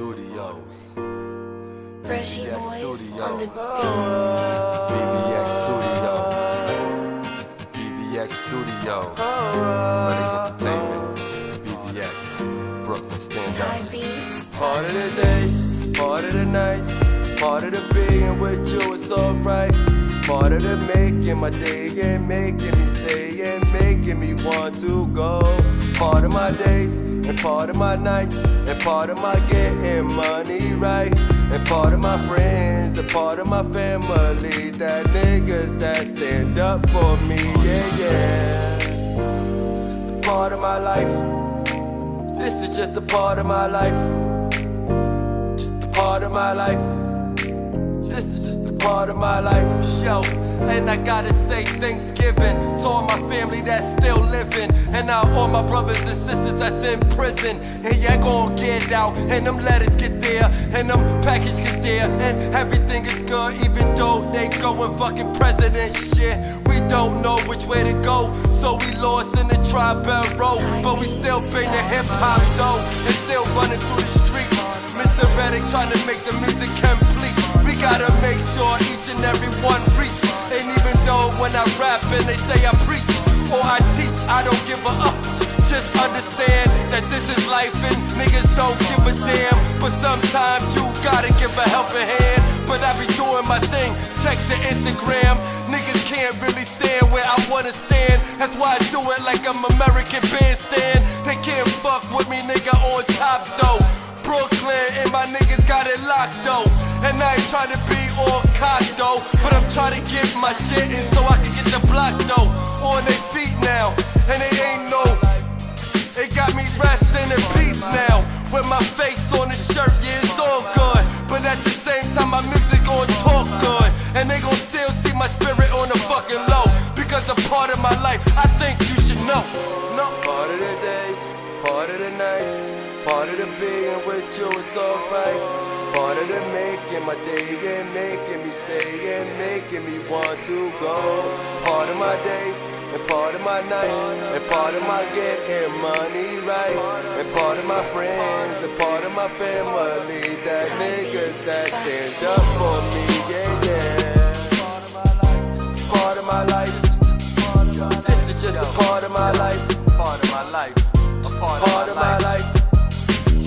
Studios. Freshy BVX boys on the Studios. beat. BVX Studios. BVX Studios. Mrreddick Entertainment. BVX. Brooklyn, stand Thai up. beats. Part of the days, part of the nights, part of the being with you is alright. Part of the making my day and making me stay and making me want to go. Part of my days and part of my nights and part of my getting money right. And part of my friends and part of my family, that niggas that stand up for me, yeah. Just a part of my life. This is just a part of my life. Just a part of my life. This is just a part of my life. Yo, and I gotta say Thanksgiving to all my family that's still living, and now all my brothers and sisters that's in prison. And yeah, gon' get out, and them letters get there, and them packages get there, and everything is good, even though they goin' fucking president shit. We don't know which way to go, so we lost in the tri-bell road. But we still bring the hip-hop though, and still running through the streets. Mrreddick trying to make the music complete. We gotta make sure each and every one reach. And even though when I rap and they say I preach or I teach, I don't give a up. Just understand that this is life and niggas don't give a damn. But sometimes you gotta give a helping hand. But I be doing my thing, check the Instagram. Niggas can't really stand where I wanna stand. That's why I do it like I'm American Bandstand. They can't fuck with me, nigga, on top though. Brooklyn and my niggas got it locked though. And I ain't trying to be all cocked though, but I'm trying to get my shit in so I can get the block though. On their feet now, and they ain't no. It got me resting in peace now. With my face on the shirt, yeah, it's all good. But at the same time, my music gon' talk good. And they gon' still see my spirit on the fucking low. Because a part of my life, I think you should know. No. Part of the days, part of the nights, part of the being with you is alright. Part of the making my day and making me stay and making me want to go. Part of my days and part of my nights and part of my getting money right. And part of my friends and part of my family, that niggas that stand up for me, yeah. Part of my life. This is just a part of my life. Part of my life. A part of my life.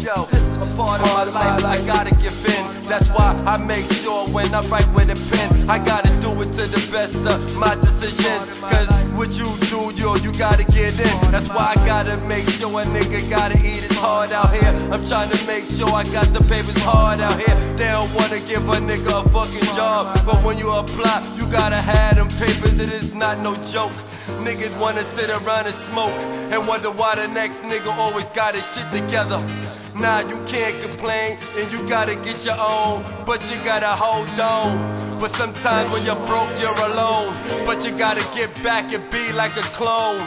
Yo, this is a part of my life, I gotta give in. That's why I make sure when I write with a pen, I gotta do it to the best of my decisions. Cause what you do, you gotta get in. That's why I gotta make sure a nigga gotta eat his heart out here. I'm trying to make sure I got the papers hard out here. They don't wanna give a nigga a fucking job, but when you apply, you gotta have them papers. It is not no joke. Niggas wanna sit around and smoke and wonder why the next nigga always got his shit together. Nah, you can't complain and you gotta get your own, but you gotta hold on. But sometimes when you're broke, you're alone. But you gotta get back and be like a clone.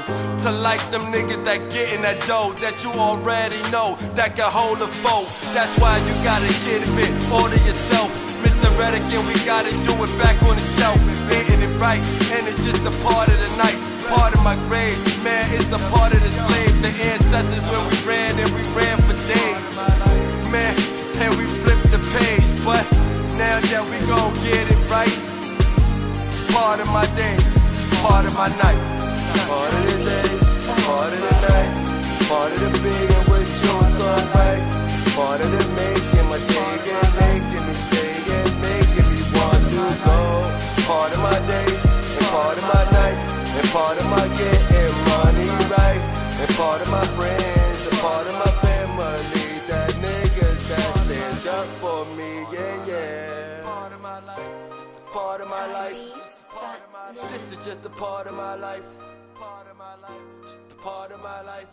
To like them niggas that get in that dough that you already know that can hold a foe. That's why you gotta get it all to yourself. Mrreddick, and we gotta do it back on the shelf. Getting it right, and it's just a part of the night. Part of my grave, man, it's a part of the slave. The ancestors when we ran for days. Man, and we flipped the page. But now that we gon' get it right, part of my day, part of my night. Part of the days, part of the nights, part of the being with you is alright. Part of the making my day and making me stay and making me want to go. Part of my days and part of my nights and part of my getting money right. And part of my friends and part of my family, that niggas that stand up for me, yeah. Part of my life, part of my life. This is just a part of my life. Part of my life, just a part of my life.